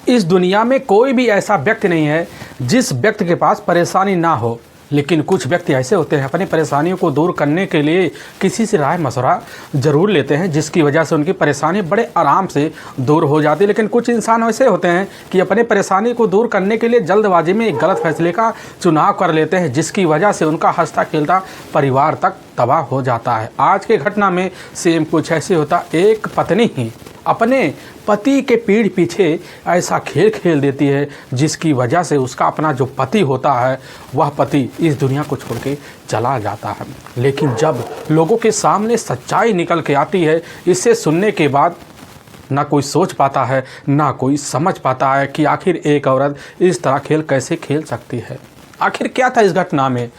इस दुनिया में कोई भी ऐसा व्यक्ति नहीं है जिस व्यक्ति के पास परेशानी ना हो, लेकिन कुछ व्यक्ति ऐसे होते हैं अपनी परेशानियों को दूर करने के लिए किसी से राय मशवरा ज़रूर लेते हैं, जिसकी वजह से उनकी परेशानी बड़े आराम से दूर हो जाती है। लेकिन कुछ इंसान ऐसे होते हैं कि अपनी परेशानी को दूर करने के लिए जल्दबाजी में एक गलत फैसले का चुनाव कर लेते हैं, जिसकी वजह से उनका हंसता खेलता परिवार तक तबाह हो जाता है। आज के घटना में सेम कुछ ऐसे होता, एक पत्नी ही अपने पति के पीठ पीछे ऐसा खेल खेल देती है, जिसकी वजह से उसका अपना जो पति होता है वह पति इस दुनिया को छोड़ के चला जाता है। लेकिन जब लोगों के सामने सच्चाई निकल के आती है, इसे सुनने के बाद ना कोई सोच पाता है ना कोई समझ पाता है कि आखिर एक औरत इस तरह खेल कैसे खेल सकती है। आखिर क्या था इस घटना में,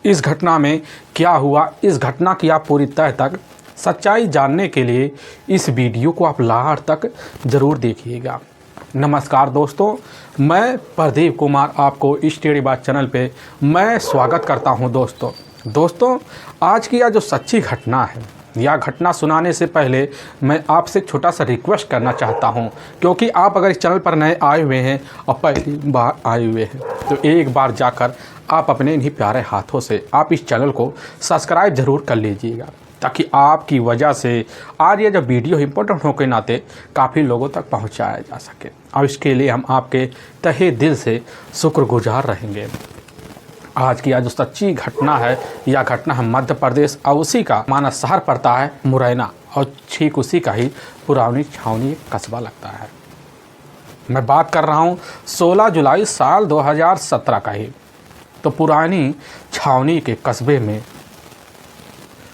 इस घटना में क्या हुआ, इस घटना की आप पूरी तह तक सच्चाई जानने के लिए इस वीडियो को आप लास्ट तक ज़रूर देखिएगा। नमस्कार दोस्तों, मैं प्रदीप कुमार आपको स्टडी बात चैनल पे मैं स्वागत करता हूं। दोस्तों आज की यह जो सच्ची घटना है, यह घटना सुनाने से पहले मैं आपसे एक छोटा सा रिक्वेस्ट करना चाहता हूं, क्योंकि आप अगर इस चैनल पर नए आए हुए हैं और पहली बार आए हुए हैं तो एक बार जाकर आप अपने इन्हीं प्यारे हाथों से आप इस चैनल को सब्सक्राइब ज़रूर कर लीजिएगा, ताकि आपकी वजह से आज ये जो वीडियो इम्पोर्टेंट होने के नाते काफ़ी लोगों तक पहुंचाया जा सके। और इसके लिए हम आपके तहे दिल से शुक्रगुजार रहेंगे। आज की यह जो सच्ची घटना है, यह घटना है मध्य प्रदेश और उसी का मानस शहर पड़ता है मुरैना, और ठीक उसी का ही पुरानी छावनी कस्बा लगता है। मैं बात कर रहा हूँ 16 जुलाई साल 2017 का ही। तो पुरानी छावनी के कस्बे में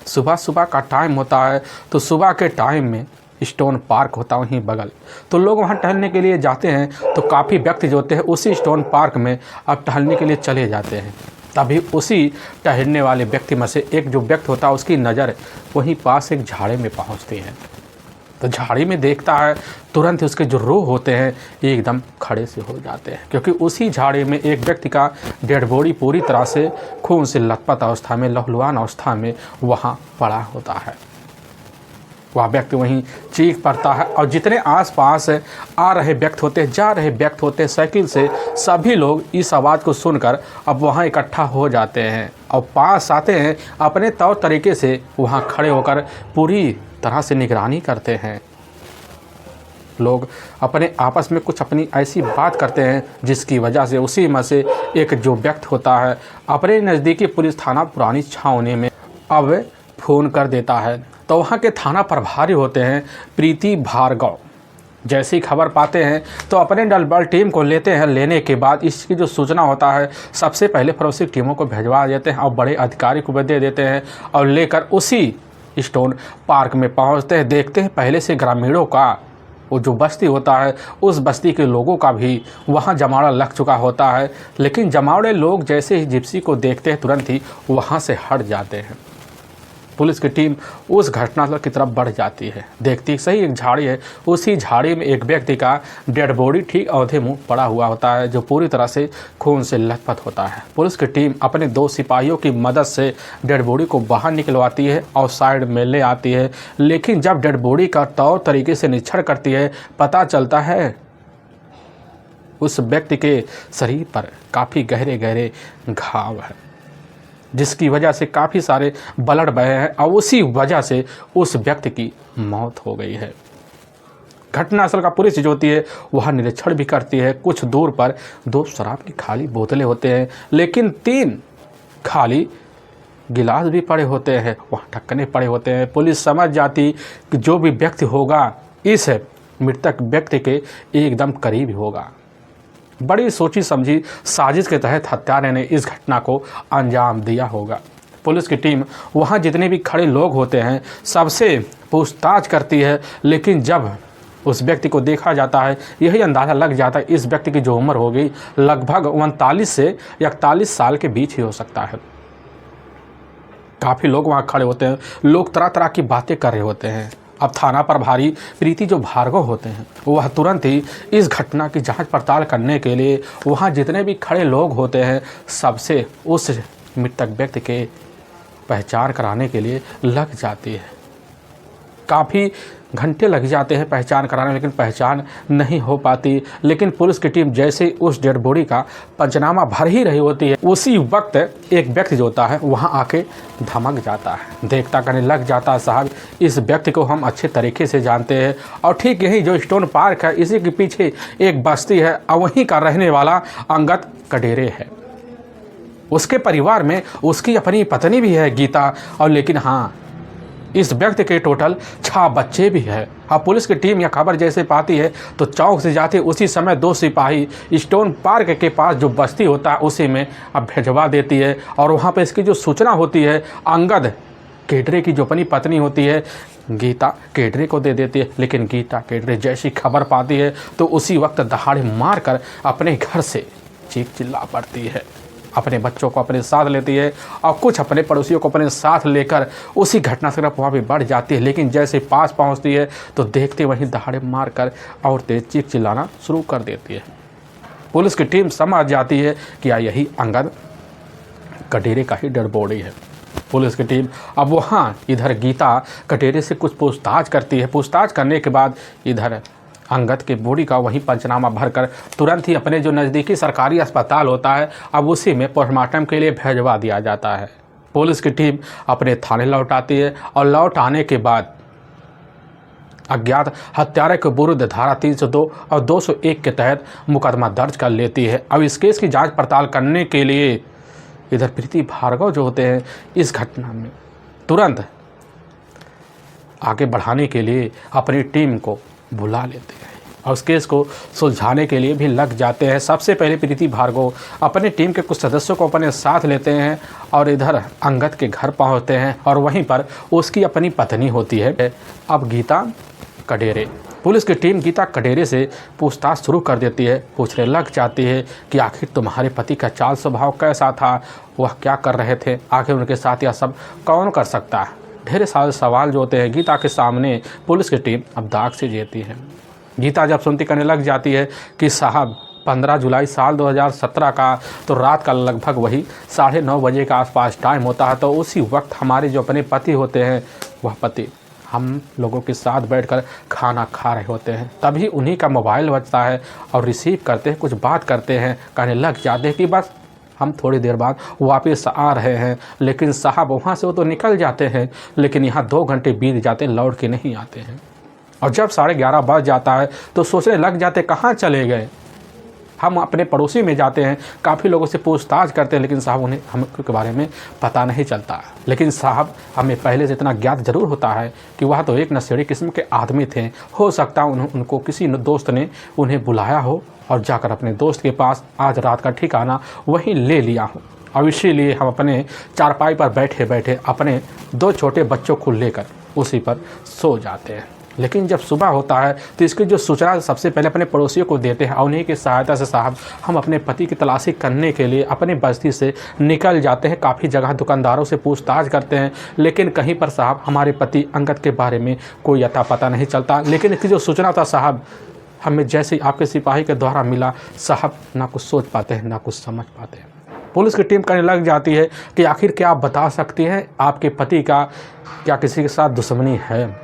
सुबह का टाइम होता है, तो सुबह के टाइम में स्टोन पार्क होता है वहीं बगल, तो लोग वहाँ टहलने के लिए जाते हैं। तो काफ़ी व्यक्ति जो होते हैं उसी स्टोन पार्क में अब टहलने के लिए चले जाते हैं। तभी उसी टहलने वाले व्यक्ति में से एक जो व्यक्ति होता है उसकी नज़र वहीं पास एक झाड़ी में पहुँचती है। तो झाड़ी में देखता है, तुरंत ही उसके जो रूह होते हैं एकदम खड़े से हो जाते हैं, क्योंकि उसी झाड़ी में एक व्यक्ति का डेड बॉडी पूरी तरह से खून से लथपथ अवस्था में, लहलुहान अवस्था में वहाँ पड़ा होता है। वह व्यक्ति वहीं चीख पड़ता है, और जितने आसपास आ रहे व्यक्ति होते, जा रहे व्यक्ति होते साइकिल से, सभी लोग इस आवाज़ को सुनकर अब वहाँ इकट्ठा हो जाते हैं और पास आते हैं। अपने तौर तरीके से वहाँ खड़े होकर पूरी तरह से निगरानी करते हैं। लोग अपने आपस में कुछ अपनी ऐसी बात करते हैं, जिसकी वजह से उसी में से एक जो व्यक्ति होता है अपने नज़दीकी पुलिस थाना पुरानी छावनी में अब फ़ोन कर देता है। तो वहाँ के थाना प्रभारी होते हैं प्रीति भार्गव। जैसी खबर पाते हैं तो अपने दल बल टीम को लेते हैं। लेने के बाद इसकी जो सूचना होता है सबसे पहले पड़ोसी टीमों को भिजवा देते हैं और बड़े अधिकारी को भी दे देते हैं, और लेकर उसी स्टोन पार्क में पहुंचते हैं। देखते हैं पहले से ग्रामीणों का वो जो बस्ती होता है उस बस्ती के लोगों का भी वहां जमावड़ा लग चुका होता है। लेकिन जमावड़े लोग जैसे ही जिप्सी को देखते हैं तुरंत ही वहां से हट जाते हैं। पुलिस की टीम उस घटनास्थल की तरफ बढ़ जाती है। देखती सही एक झाड़ी है, उसी झाड़ी में एक व्यक्ति का डेड बॉडी ठीक औंधे मुंह पड़ा हुआ होता है, जो पूरी तरह से खून से लथपथ होता है। पुलिस की टीम अपने 2 सिपाहियों की मदद से डेड बॉडी को बाहर निकलवाती है और साइड में ले आती है। लेकिन जब डेड बॉडी का तौर तरीके से निरीक्षण करती है, पता चलता है उस व्यक्ति के शरीर पर काफ़ी गहरे गहरे घाव है, जिसकी वजह से काफ़ी सारे ब्लड बहे हैं, और उसी वजह से उस व्यक्ति की मौत हो गई है। घटनास्थल का पुलिस जो होती है वह निरीक्षण भी करती है। कुछ दूर पर 2 शराब की खाली बोतलें होते हैं, लेकिन 3 खाली गिलास भी पड़े होते हैं, वहाँ ढक्कने पड़े होते हैं। पुलिस समझ जाती कि जो भी व्यक्ति होगा इस मृतक व्यक्ति के एकदम करीब होगा। बड़ी सोची समझी साजिश के तहत हत्यारे ने इस घटना को अंजाम दिया होगा। पुलिस की टीम वहां जितने भी खड़े लोग होते हैं सबसे पूछताछ करती है, लेकिन जब उस व्यक्ति को देखा जाता है यही अंदाज़ा लग जाता है इस व्यक्ति की जो उम्र होगी लगभग 39 से 41 साल के बीच ही हो सकता है। काफ़ी लोग वहाँ खड़े होते हैं, लोग तरह तरह की बातें कर रहे होते हैं। अब थाना प्रभारी प्रीति जो भार्गव होते हैं वह तुरंत ही इस घटना की जांच पड़ताल करने के लिए वहाँ जितने भी खड़े लोग होते हैं सबसे उस मृतक व्यक्ति के पहचान कराने के लिए लग जाती है। काफ़ी घंटे लग जाते हैं पहचान कराने, लेकिन पहचान नहीं हो पाती। लेकिन पुलिस की टीम जैसे उस डेड बॉडी का पंचनामा भर ही रही होती है, उसी वक्त एक व्यक्ति जो होता है वहाँ आके धमक जाता है, देखता करने लग जाता है, साहब इस व्यक्ति को हम अच्छे तरीके से जानते हैं और ठीक यही जो स्टोन पार्क है इसी के पीछे एक बस्ती है और वहीं का रहने वाला अंगद कडेरे है। उसके परिवार में उसकी अपनी पत्नी भी है गीता, और लेकिन हाँ इस व्यक्ति के टोटल 6 बच्चे भी हैं। अब पुलिस की टीम यह खबर जैसे पाती है तो चौक से जाती है, उसी समय 2 सिपाही स्टोन पार्क के पास जो बस्ती होता है उसी में अब भिजवा देती है। और वहाँ पे इसकी जो सूचना होती है अंगद केडरे की जो अपनी पत्नी होती है गीता केडरे को दे देती है। लेकिन गीता केडरे जैसी खबर पाती है तो उसी वक्त दहाड़े मार कर अपने घर से चीख चिल्ला पड़ती है, अपने बच्चों को अपने साथ लेती है और कुछ अपने पड़ोसियों को अपने साथ लेकर उसी घटनास्थल पर वहाँ पर बढ़ जाती है। लेकिन जैसे पास पहुँचती है तो देखते वहीं दहाड़े मार कर और तेज चीख चिल्लाना शुरू कर देती है। पुलिस की टीम समझ जाती है कि यही अंगद कटेरे का ही डेड बॉडी है। पुलिस की टीम अब वहाँ इधर गीता कटेरे से कुछ पूछताछ करती है। पूछताछ करने के बाद इधर अंगद के बॉडी का वहीं पंचनामा भरकर तुरंत ही अपने जो नज़दीकी सरकारी अस्पताल होता है अब उसी में पोस्टमार्टम के लिए भेजवा दिया जाता है। पुलिस की टीम अपने थाने लौट आती है और लौट आने के बाद अज्ञात हत्यारे के विरुद्ध धारा 302 और 201 के तहत मुकदमा दर्ज कर लेती है। अब इस केस की जांच पड़ताल करने के लिए इधर प्रीति भार्गव जो होते हैं इस घटना में तुरंत आगे बढ़ाने के लिए अपनी टीम को बुला लेते हैं और उस केस को सुलझाने के लिए भी लग जाते हैं। सबसे पहले प्रीति भार्गव अपने टीम के कुछ सदस्यों को अपने साथ लेते हैं और इधर अंगद के घर पहुंचते हैं और वहीं पर उसकी अपनी पत्नी होती है अब गीता कडेरे। पुलिस की टीम गीता कडेरे से पूछताछ शुरू कर देती है, पूछने लग जाती है कि आखिर तुम्हारे पति का चाल स्वभाव कैसा था, वह क्या कर रहे थे, आखिर उनके साथ यह सब कौन कर सकता है। ढेर सारे सवाल जो होते हैं गीता के सामने पुलिस की टीम अब दाग से जेती है। गीता जब सुनती करने लग जाती है कि साहब 15 जुलाई साल 2017 का तो रात का लगभग वही 9:30 बजे का आसपास टाइम होता है, तो उसी वक्त हमारे जो अपने पति होते हैं वह पति हम लोगों के साथ बैठकर खाना खा रहे होते हैं, तभी उन्हीं का मोबाइल बजता है और रिसीव करते हैं, कुछ बात करते हैं, कहने लग जाते हैं कि बस हम थोड़ी देर बाद वापस आ रहे हैं। लेकिन साहब वहाँ से वो तो निकल जाते हैं, लेकिन यहाँ 2 घंटे बीत जाते लौट के नहीं आते हैं। और जब 11:30 बज जाता है तो सोचने लग जाते कहाँ चले गए। हम अपने पड़ोसी में जाते हैं, काफ़ी लोगों से पूछताछ करते हैं, लेकिन साहब उन्हें हमके बारे में पता नहीं चलता। लेकिन साहब हमें पहले से इतना ज्ञात जरूर होता है कि वह तो एक नशेड़ी किस्म के आदमी थे, हो सकता है उनको किसी दोस्त ने उन्हें बुलाया हो और जाकर अपने दोस्त के पास आज रात का ठिकाना वहीं ले लिया हो। और इसीलिए हम अपने चारपाई पर बैठे बैठे अपने 2 छोटे बच्चों को लेकर उसी पर सो जाते हैं। लेकिन जब सुबह होता है तो इसकी जो सूचना सबसे पहले अपने पड़ोसियों को देते हैं और उन्हीं की सहायता से साहब हम अपने पति की तलाशी करने के लिए अपनी बस्ती से निकल जाते हैं। काफ़ी जगह दुकानदारों से पूछताछ करते हैं, लेकिन कहीं पर साहब हमारे पति अंगद के बारे में कोई अता पता नहीं चलता। लेकिन इसकी जो सूचना था साहब हमें जैसे आपके सिपाही के द्वारा मिला, साहब ना कुछ सोच पाते हैं ना कुछ समझ पाते हैं। पुलिस की टीम कहने लग जाती है कि आखिर क्या आप बता सकती हैं आपके पति का क्या किसी के साथ दुश्मनी है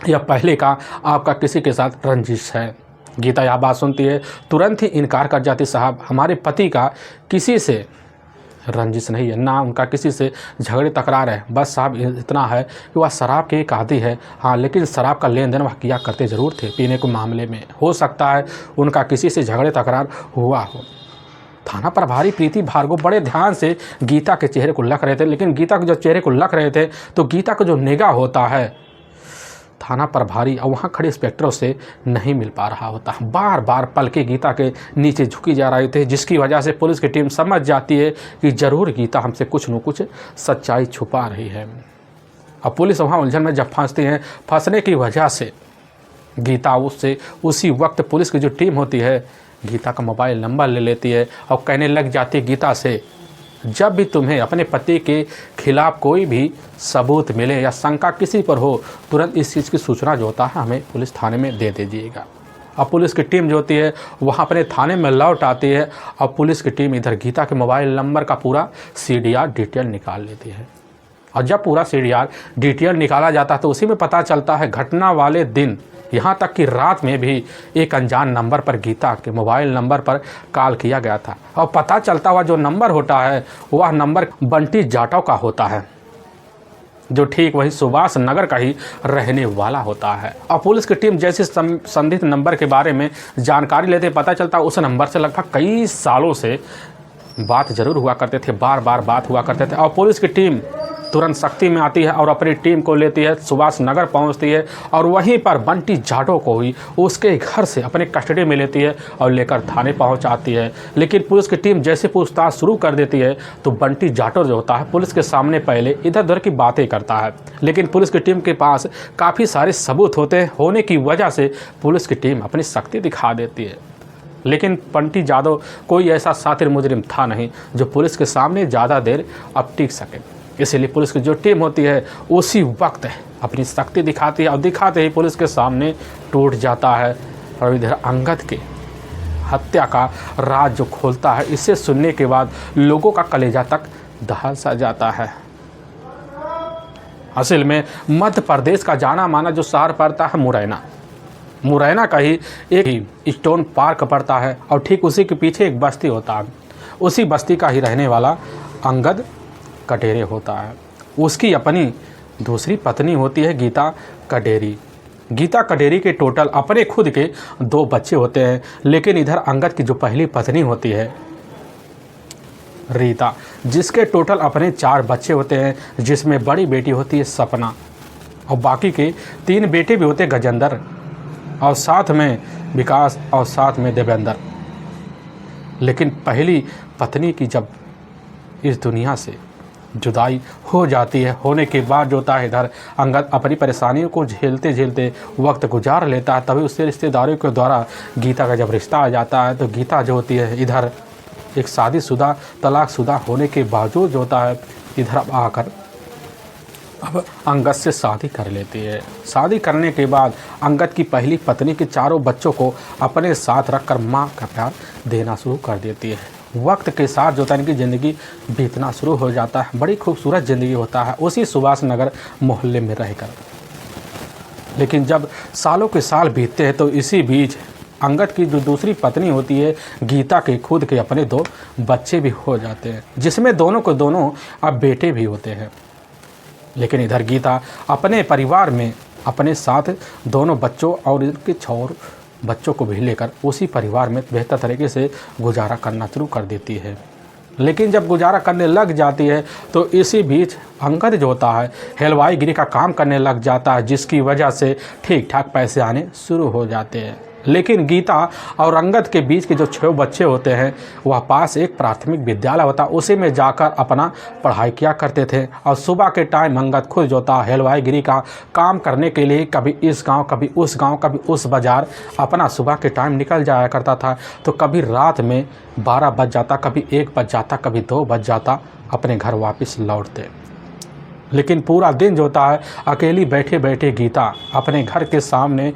या पहले का आपका किसी के साथ रंजिश है। गीता यह बात सुनती है तुरंत ही इनकार कर जाती, साहब हमारे पति का किसी से रंजिश नहीं है, ना उनका किसी से झगड़े तकरार है, बस साहब इतना है कि वह शराब के एक आदी है। हाँ, लेकिन शराब का लेन देन वह किया करते ज़रूर थे पीने के मामले में, हो सकता है उनका किसी से झगड़े तकरार हुआ हो। थाना प्रभारी प्रीति भार्गव बड़े ध्यान से गीता के चेहरे को लख रहे थे, लेकिन गीता के जो चेहरे को लख रहे थे तो गीता का जो निगाह होता है थाना प्रभारी और वहाँ खड़े इंस्पेक्टरों से नहीं मिल पा रहा होता। बार बार पलके गीता के नीचे झुकी जा रहे थे, जिसकी वजह से पुलिस की टीम समझ जाती है कि ज़रूर गीता हमसे कुछ न कुछ सच्चाई छुपा रही है। अब पुलिस वहाँ उलझन में जब फंसती है, फंसने की वजह से गीता उससे उसी वक्त पुलिस की जो टीम होती है गीता का मोबाइल नंबर ले लेती है और कहने लग जाती है गीता से, जब भी तुम्हें अपने पति के खिलाफ कोई भी सबूत मिले या शंका किसी पर हो, तुरंत इस चीज़ की सूचना जो होता है हमें पुलिस थाने में दे दीजिएगा। अब पुलिस की टीम जो होती है वहाँ अपने थाने में लौट आती है और पुलिस की टीम इधर गीता के मोबाइल नंबर का पूरा CDR डिटेल निकाल लेती है और जब पूरा सीडीआर डिटेल निकाला जाता है तो उसी में पता चलता है घटना वाले दिन, यहाँ तक कि रात में भी एक अनजान नंबर पर गीता के मोबाइल नंबर पर कॉल किया गया था। और पता चलता हुआ जो नंबर होता है वह नंबर बंटी जाटव का होता है, जो ठीक वही सुभाष नगर का ही रहने वाला होता है। और पुलिस की टीम जैसे संदिग्ध नंबर के बारे में जानकारी लेते पता चलता उस नंबर से लगभग कई सालों से बात जरूर हुआ करते थे, बार बार बात हुआ करते थे। और पुलिस की टीम तुरंत सख्ती में आती है और अपनी टीम को लेती है, सुभाष नगर पहुंचती है और वहीं पर बंटी जाटव को ही उसके घर से अपने कस्टडी में लेती है और लेकर थाने पहुंचाती है। लेकिन पुलिस की टीम जैसे पूछताछ शुरू कर देती है तो बंटी जाटव जो होता है पुलिस के सामने पहले इधर उधर की बातें करता है। लेकिन पुलिस की टीम के पास काफ़ी सारे सबूत होने की वजह से पुलिस की टीम अपनी सख्ती दिखा देती है। लेकिन बंटी जाटव कोई ऐसा शातिर मुजरिम था नहीं जो पुलिस के सामने ज़्यादा देर अब टिक सके। इसीलिए पुलिस की जो टीम होती है उसी वक्त अपनी शक्ति दिखाती है और दिखाते ही पुलिस के सामने टूट जाता है। और इधर अंगद के हत्या का राज जो खोलता है, इसे सुनने के बाद लोगों का कलेजा तक दहल सा जाता है। असल में मध्य प्रदेश का जाना माना जो शहर पड़ता है मुरैना का ही एक स्टोन पार्क पड़ता है और ठीक उसी के पीछे एक बस्ती होता है। उसी बस्ती का ही रहने वाला अंगद कटेरे होता है। उसकी अपनी दूसरी पत्नी होती है गीता कटेरी। गीता कटेरी के टोटल अपने खुद के 2 बच्चे होते हैं। लेकिन इधर अंगद की जो पहली पत्नी होती है रीता, जिसके टोटल अपने 4 बच्चे होते हैं, जिसमें बड़ी बेटी होती है सपना और बाकी के 3 बेटे भी होते हैं, गजेंद्र और साथ में विकास और साथ में देवेंद्र। लेकिन पहली पत्नी की जब इस दुनिया से जुदाई हो जाती है, होने के बाद जो होता है इधर अंगद अपनी परेशानियों को झेलते झेलते वक्त गुजार लेता है। तभी उससे रिश्तेदारों के द्वारा गीता का जब रिश्ता आ जाता है तो गीता जो होती है इधर एक शादीशुदा तलाकशुदा होने के बावजूद जो होता है इधर आकर अब अंगद से शादी कर लेती है। शादी करने के बाद अंगद की पहली पत्नी के 4 बच्चों को अपने साथ रखकर माँ का प्यार देना शुरू कर देती है। वक्त के साथ जो होता है इनकी ज़िंदगी बीतना शुरू हो जाता है। बड़ी खूबसूरत ज़िंदगी होता है उसी सुभाष नगर मोहल्ले में रहकर। लेकिन जब सालों के साल बीतते हैं तो इसी बीच अंगद की जो दूसरी पत्नी होती है गीता के खुद के अपने 2 बच्चे भी हो जाते हैं, जिसमें दोनों को दोनों अब बेटे भी होते हैं। लेकिन इधर गीता अपने परिवार में अपने साथ दोनों बच्चों और इनके 6 बच्चों को भी लेकर उसी परिवार में बेहतर तरीके से गुजारा करना शुरू कर देती है। लेकिन जब गुजारा करने लग जाती है तो इसी बीच अंगद जो होता है हलवाईगिरी का काम करने लग जाता है, जिसकी वजह से ठीक ठाक पैसे आने शुरू हो जाते हैं। लेकिन गीता और अंगद के बीच के जो 6 बच्चे होते हैं वह पास एक प्राथमिक विद्यालय होता, उसी में जाकर अपना पढ़ाई किया करते थे। और सुबह के टाइम अंगद खुद जो था हलवाईगिरी का काम करने के लिए कभी इस गांव कभी उस गांव कभी उस बाज़ार अपना सुबह के टाइम निकल जाया करता था। तो कभी रात में 12 बज जाता, कभी 1 बज जाता, कभी 2 बज जाता अपने घर वापस लौटते। लेकिन पूरा दिन जो होता है अकेली बैठे बैठे गीता अपने घर के सामने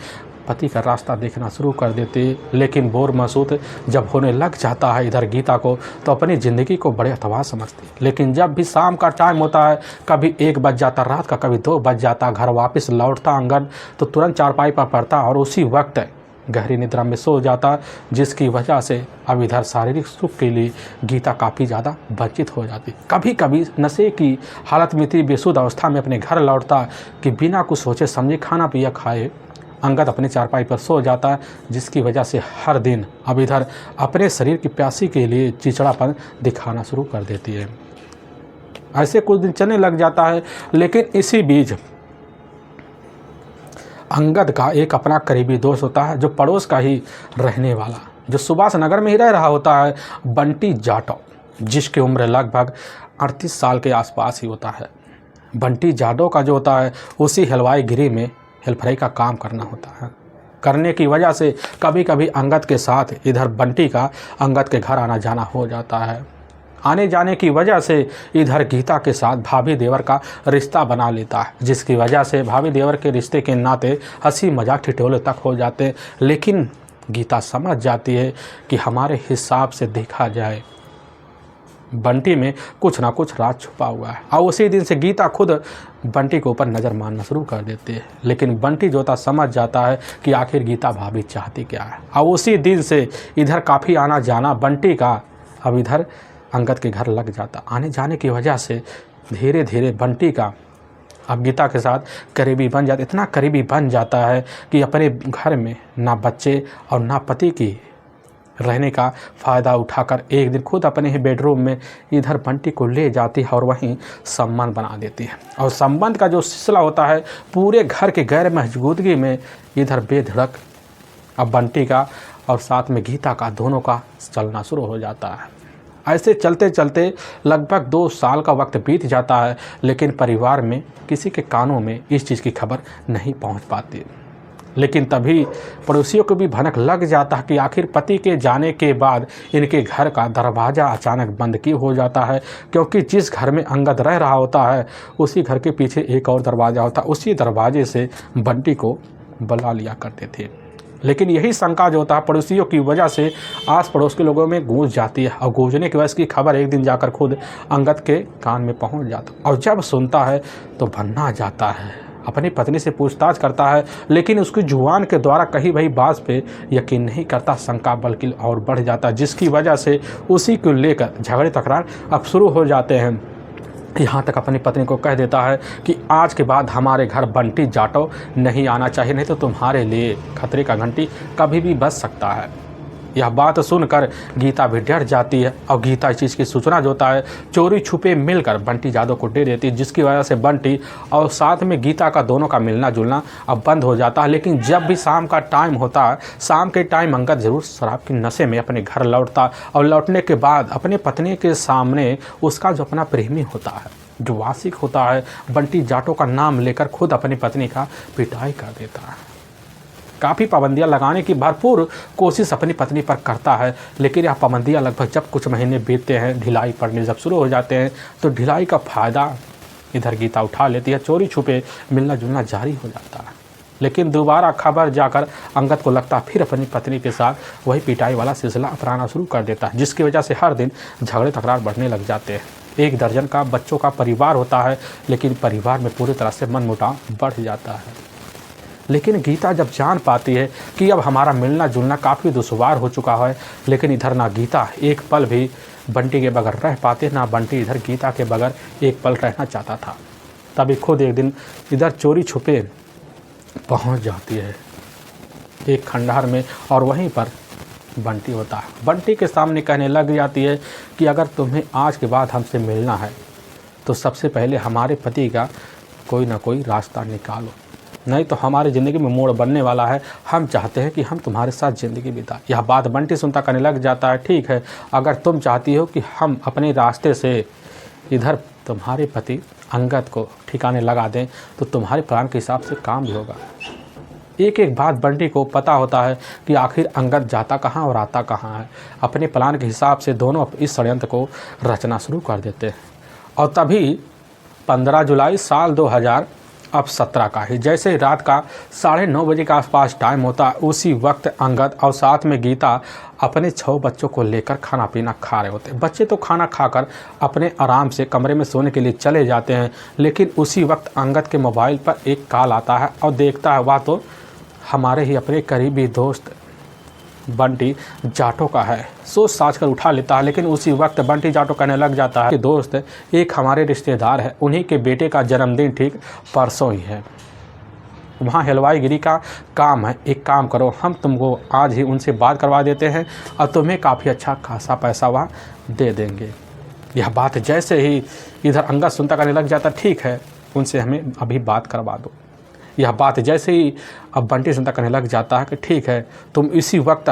पति का रास्ता देखना शुरू कर देती। लेकिन बोर महसूस जब होने लग जाता है इधर गीता को तो अपनी ज़िंदगी को बड़े अथवा समझती। लेकिन जब भी शाम का टाइम होता है कभी 1 बज जाता रात का, कभी 2 बज जाता, घर वापस लौटता अंगद तो तुरंत चारपाई पर पड़ता और उसी वक्त गहरी निद्रा में सो जाता, जिसकी वजह से अब इधर शारीरिक सुख के लिए गीता काफ़ी ज़्यादा वंचित हो जाती। कभी कभी नशे की हालत में इतनी बेसुध अवस्था में अपने घर लौटता कि बिना कुछ सोचे समझे खाना पिया खाए अंगद अपने चारपाई पर सो जाता है, जिसकी वजह से हर दिन अब इधर अपने शरीर की प्यासी के लिए चिड़चिड़ापन दिखाना शुरू कर देती है। ऐसे कुछ दिन चलने लग जाता है। लेकिन इसी बीच अंगद का एक अपना करीबी दोस्त होता है जो पड़ोस का ही रहने वाला, जो सुभाष नगर में ही रह रहा होता है, बंटी जाटव, जिसकी उम्र लगभग 38 साल के आसपास ही होता है। बंटी जाटव का जो होता है उसी हलवाईगिरी में हेल्पराई का काम करना होता है। करने की वजह से कभी कभी अंगद के साथ इधर बंटी का अंगद के घर आना जाना हो जाता है। आने जाने की वजह से इधर गीता के साथ भाभी देवर का रिश्ता बना लेता है, जिसकी वजह से भाभी देवर के रिश्ते के नाते हंसी मजाक ठिठोले तक हो जाते। लेकिन गीता समझ जाती है कि हमारे हिसाब से देखा जाए बंटी में कुछ ना कुछ राज छुपा हुआ है। और उसी दिन से गीता खुद बंटी के ऊपर नज़र मारना शुरू कर देती है। लेकिन बंटी जो था समझ जाता है कि आखिर गीता भाभी चाहती क्या है। और उसी दिन से इधर काफ़ी आना जाना बंटी का अब इधर अंगद के घर लग जाता। आने जाने की वजह से धीरे धीरे बंटी का अब गीता के साथ करीबी बन जाता, इतना करीबी बन जाता है कि अपने घर में ना बच्चे और ना पति की रहने का फ़ायदा उठाकर एक दिन खुद अपने ही बेडरूम में इधर बंटी को ले जाती है और वहीं संबंध बना देती है। और संबंध का जो सिलसिला होता है पूरे घर के गैर मौजूदगी में इधर बेधड़क अब बंटी का और साथ में गीता का दोनों का चलना शुरू हो जाता है। ऐसे चलते चलते लगभग 2 साल का वक्त बीत जाता है, लेकिन परिवार में किसी के कानों में इस चीज़ की खबर नहीं पहुंच पाती। लेकिन तभी पड़ोसियों को भी भनक लग जाता है कि आखिर पति के जाने के बाद इनके घर का दरवाज़ा अचानक बंद क्यों हो जाता है, क्योंकि जिस घर में अंगद रह रहा होता है उसी घर के पीछे एक और दरवाज़ा होता है। उसी दरवाजे से बंटी को बुला लिया करते थे। लेकिन यही शंका जो होता है पड़ोसियों की वजह से आस पड़ोस के लोगों में गूंज जाती है और गूंजने की वजह से खबर एक दिन जाकर खुद अंगद के कान में पहुंच जाता। और जब सुनता है तो भन्ना जाता है, अपनी पत्नी से पूछताछ करता है, लेकिन उसकी जुबान के द्वारा कही वही बात पे यकीन नहीं करता, शंका बल्कि और बढ़ जाता, जिसकी वजह से उसी को लेकर झगड़े तकरार अब शुरू हो जाते हैं। यहाँ तक अपनी पत्नी को कह देता है कि आज के बाद हमारे घर बंटी जाटो नहीं आना चाहिए, नहीं तो तुम्हारे लिए खतरे का घंटी कभी भी बज सकता है। यह बात सुनकर गीता भी डर जाती है और गीता इस चीज़ की सूचना जो होता है चोरी छुपे मिलकर बंटी जादव को दे देती है, जिसकी वजह से बंटी और साथ में गीता का दोनों का मिलना जुलना अब बंद हो जाता है। लेकिन जब भी शाम का टाइम होता है, शाम के टाइम अंगद ज़रूर शराब की नशे में अपने घर लौटता और लौटने के बाद अपने पत्नी के सामने उसका जो अपना प्रेमी होता है, जो वासिक होता है, बंटी जाटो का नाम लेकर खुद अपनी पत्नी का पिटाई कर देता है। काफ़ी पाबंदियां लगाने की भरपूर कोशिश अपनी पत्नी पर करता है, लेकिन यह पाबंदियां लगभग जब कुछ महीने बीतते हैं, ढिलाई पड़ने जब शुरू हो जाते हैं, तो ढिलाई का फ़ायदा इधर गीता उठा लेती है। चोरी छुपे मिलना जुलना जारी हो जाता है। लेकिन दोबारा खबर जाकर अंगद को लगता फिर अपनी पत्नी के साथ वही पिटाई वाला सिलसिला अपनाना शुरू कर देता है, जिसकी वजह से हर दिन झगड़े तकरार बढ़ने लग जाते हैं। 1 दर्जन का बच्चों का परिवार होता है, लेकिन परिवार में पूरी तरह से मनमुटाव बढ़ जाता है। लेकिन गीता जब जान पाती है कि अब हमारा मिलना जुलना काफ़ी दुश्वार हो चुका है, लेकिन इधर ना गीता एक पल भी बंटी के बगैर रह पाते, ना बंटी इधर गीता के बगैर एक पल रहना चाहता था। तभी खुद एक दिन इधर चोरी छुपे पहुंच जाती है एक खंडहर में और वहीं पर बंटी होता है। बंटी के सामने कहने लग जाती है कि अगर तुम्हें आज के बाद हमसे मिलना है तो सबसे पहले हमारे पति का कोई ना कोई रास्ता निकालो, नहीं तो हमारी ज़िंदगी में मोड़ बनने वाला है। हम चाहते हैं कि हम तुम्हारे साथ ज़िंदगी बिताएं। यह बात बंटी सुनता कहने लग जाता है, ठीक है, अगर तुम चाहती हो कि हम अपने रास्ते से इधर तुम्हारे पति अंगद को ठिकाने लगा दें तो तुम्हारे प्लान के हिसाब से काम भी होगा। एक एक बात बंटी को पता होता है कि आखिर अंगद जाता कहाँ और आता कहाँ है। अपने प्लान के हिसाब से दोनों इस षड्यंत्र को रचना शुरू कर देते हैं। और तभी 15 जुलाई साल 2017 का ही जैसे रात का 9:30 बजे के आसपास टाइम होता है, उसी वक्त अंगद और साथ में गीता अपने 6 बच्चों को लेकर खाना पीना खा रहे होते हैं। बच्चे तो खाना खाकर अपने आराम से कमरे में सोने के लिए चले जाते हैं, लेकिन उसी वक्त अंगद के मोबाइल पर एक कॉल आता है और देखता है वह तो हमारे ही अपने करीबी दोस्त बंटी जाटो का है। सोच साच कर उठा लेता है, लेकिन उसी वक्त बंटी जाटो कहने लग जाता है कि दोस्त एक हमारे रिश्तेदार है, उन्हीं के बेटे का जन्मदिन ठीक परसों ही है, वहाँ हलवाईगिरी का काम है। एक काम करो, हम तुमको आज ही उनसे बात करवा देते हैं और तुम्हें काफ़ी अच्छा खासा पैसा वहाँ दे देंगे। यह बात जैसे ही इधर अंगद सुनता कहने लग जाता, ठीक है, उनसे हमें अभी बात करवा दो। यह बात जैसे ही अब बंटी सुनता कहने लग जाता है कि ठीक है, तुम इसी वक्त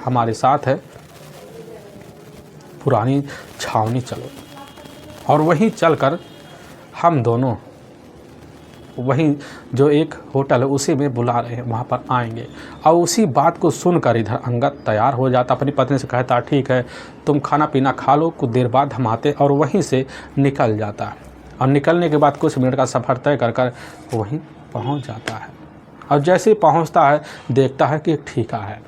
हमारे साथ है पुरानी छावनी चलो, और वहीं चलकर हम दोनों वहीं जो एक होटल है उसी में बुला रहे हैं, वहाँ पर आएंगे। और उसी बात को सुनकर इधर अंगद तैयार हो जाता, अपनी पत्नी से कहता ठीक है, तुम खाना पीना खा लो, कुछ देर बाद हम आते, और वहीं से निकल जाता है। और निकलने के बाद कुछ मिनट का सफ़र तय कर कर वहीं पहुंच जाता है। और जैसे ही पहुंचता है देखता है कि एक ठेका है,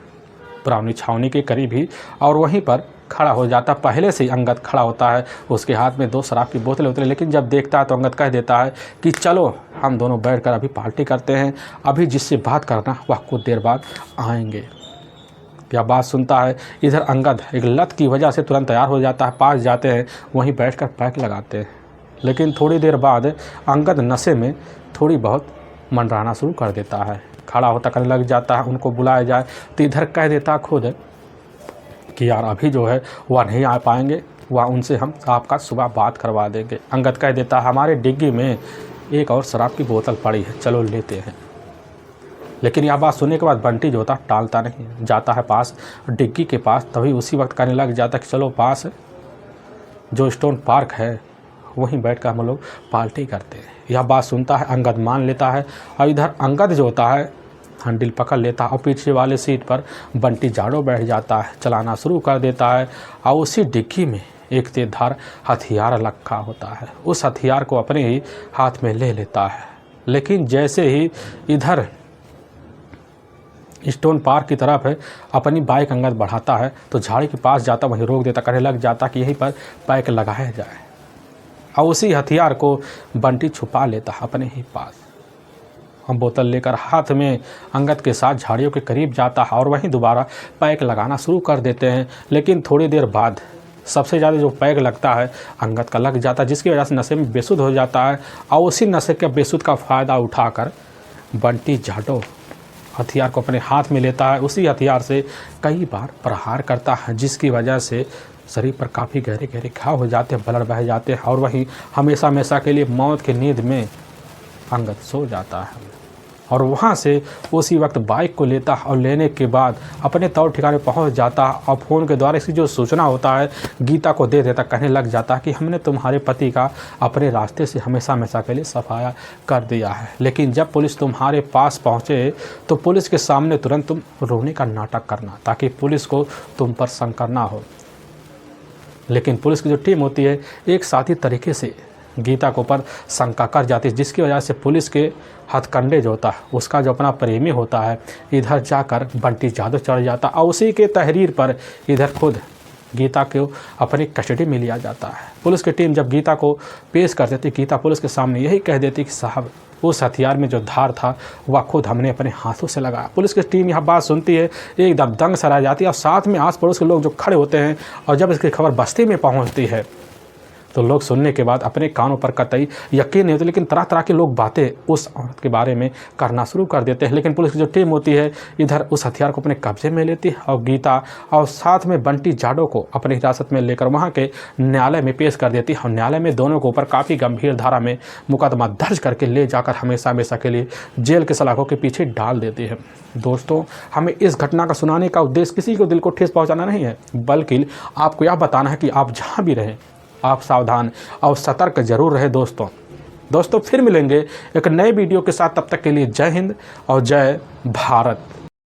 पुरानी छावनी के करीब ही और वहीं पर खड़ा हो जाता। पहले से ही अंगद खड़ा होता है, उसके हाथ में 2 शराब की बोतलें होती है, लेकिन जब देखता है तो अंगद कह देता है कि चलो हम दोनों बैठकर अभी पार्टी करते हैं, अभी जिससे बात करना वह कुछ देर बाद आएंगे। यह बात सुनता है इधर अंगद एक लत की वजह से तुरंत तैयार हो जाता है, पास जाते हैं, वहीं बैठकर पैक लगाते हैं। लेकिन थोड़ी देर बाद अंगद नशे में थोड़ी बहुत मंडराना शुरू कर देता है, खड़ा होता करने लग जाता है। उनको बुलाया जाए तो इधर कह देता खुद कि यार अभी जो है वह नहीं आ पाएंगे, वह उनसे हम आपका सुबह बात करवा देंगे। अंगद कह देता हमारे डिग्गी में एक और शराब की बोतल पड़ी है, चलो लेते हैं। लेकिन यह बात सुनने के बाद बंटी जो होता टालता नहीं, जाता है पास डिग्गी के पास। तभी उसी वक्त कहने लग जाता कि चलो पास जो स्टोन पार्क है वहीं बैठकर हम लोग पार्टी करते हैं। यह बात सुनता है अंगद मान लेता है और इधर अंगद जो होता है हैंडल पकड़ लेता है और पीछे वाले सीट पर बंटी जाड़ो बैठ जाता है, चलाना शुरू कर देता है। और उसी डिग्गी में एक तेजधार हथियार रखा होता है, उस हथियार को अपने ही हाथ में ले लेता है। लेकिन जैसे ही इधर स्टोन पार्क की तरफ है अपनी बाइक अंगद बढ़ाता है तो झाड़ी के पास जाता, वहीं रोक देता, कहने लग जाता कि यहीं पर पैक लगाया जाए। और उसी हथियार को बंटी छुपा लेता है अपने ही पास। हम बोतल लेकर हाथ में अंगद के साथ झाड़ियों के करीब जाता है और वहीं दोबारा पैक लगाना शुरू कर देते हैं। लेकिन थोड़ी देर बाद सबसे ज़्यादा जो पैक लगता है अंगद का लग जाता है, जिसकी वजह से नशे में बेसुध हो जाता है। और उसी नशे के बेसुध का फ़ायदा उठाकर बंटी जाटो हथियार को अपने हाथ में लेता है। उसी हथियार से कई बार प्रहार करता है, जिसकी वजह से शरीर पर काफ़ी गहरे गहरे घाव हो जाते हैं, ब्लड बह जाते हैं और वहीं हमेशा हमेशा के लिए मौत की नींद में अंगद सो जाता है। और वहाँ से उसी वक्त बाइक को लेता है और लेने के बाद अपने तौर ठिकाने पहुँच जाता है और फ़ोन के द्वारा इसकी जो सूचना होता है गीता को दे देता, कहने लग जाता कि हमने तुम्हारे पति का अपने रास्ते से हमेशा हमेशा के लिए सफाया कर दिया है। लेकिन जब पुलिस तुम्हारे पास पहुँचे तो पुलिस के सामने तुरंत तुम रोने का नाटक करना, ताकि पुलिस को तुम पर शंका ना हो। लेकिन पुलिस की जो टीम होती है एक साथी तरीके से गीता के ऊपर शंका कर जाती है, जिसकी वजह से पुलिस के हथकंडे जो होता है उसका जो अपना प्रेमी होता है इधर जाकर बंटी जादू चढ़ जाता और उसी के तहरीर पर इधर खुद गीता को अपनी कस्टडी में लिया जाता है। पुलिस की टीम जब गीता को पेश कर देती, गीता पुलिस के सामने यही कह देती कि साहब उस हथियार में जो धार था वह खुद हमने अपने हाथों से लगाया। पुलिस की टीम यह बात सुनती है एकदम दंग सरा जाती है और साथ में आस पड़ोस के लोग जो खड़े होते हैं। और जब इसकी खबर बस्ती में पहुंचती है तो लोग सुनने के बाद अपने कानों पर कतई यकीन नहीं होते, लेकिन तरह तरह के लोग बातें उस औरत के बारे में करना शुरू कर देते हैं। लेकिन पुलिस की जो टीम होती है इधर उस हथियार को अपने कब्जे में लेती है और गीता और साथ में बंटी जाडो को अपनी हिरासत में लेकर वहाँ के न्यायालय में पेश कर देती है। और न्यायालय में दोनों के ऊपर काफ़ी गंभीर धारा में मुकदमा दर्ज करके ले जाकर हमेशा हमेशा के लिए जेल के सलाखों के पीछे डाल देती है। दोस्तों, हमें इस घटना का सुनाने का उद्देश्य किसी को दिल को ठेस पहुँचाना नहीं है, बल्कि आपको यह बताना है कि आप जहाँ भी रहें आप सावधान और सतर्क जरूर रहे। दोस्तों फिर मिलेंगे एक नए वीडियो के साथ, तब तक के लिए जय हिंद और जय भारत।